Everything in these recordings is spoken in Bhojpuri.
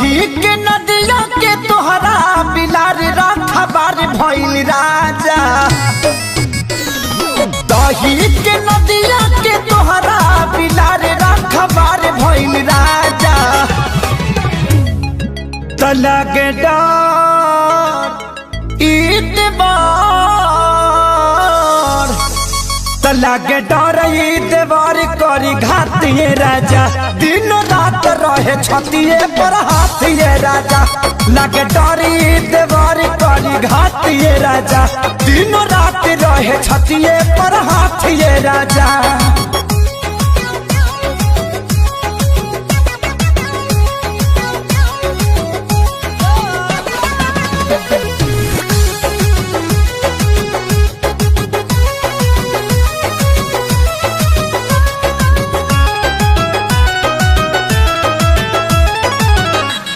दही के नदिया के तोहरा बिलार रखबार भइल राजा। दही के नदिया के तोहरा बिलार रखबार भइल राजा। तलग डर ईदवार, तलग डर ईदवार करी घातिए राजा। दिन रात रहे छतिए पर हाथिए राजा। लगे डर ईदवार करी घातिए राजा। दिन रात रहे छतिए पर हाथिए राजा।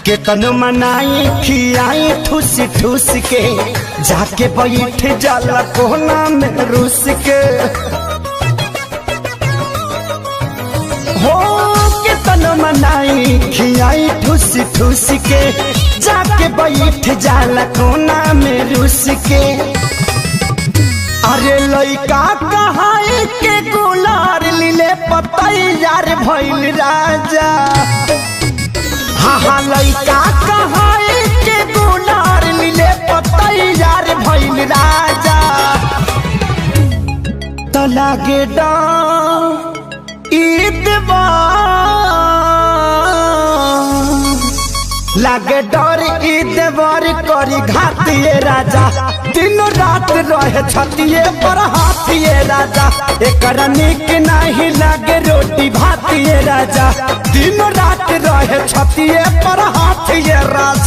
केतन मनाई खियाई ठूस ठूस के, जाके बैठ जाला कोना में रूस के। हो केतन मनाई खियाई ठूस ठूस के, जाके बैठ जाला कोना में रूस के। अरे लइका कहाई के गुलार लीले पतैयार भइल राजा। हाँ लइका कहाई के गुलार लीले पतैयार भइल राजा। तो लागे लागे डर ईदवार करी घातिए राजा। दिन रात रहे छतिए पर हाथिए राजा। एकरा निक नहीं लागे रोटी भातिए राजा। दिन रात रहे छतिए पर हाथिए राजा।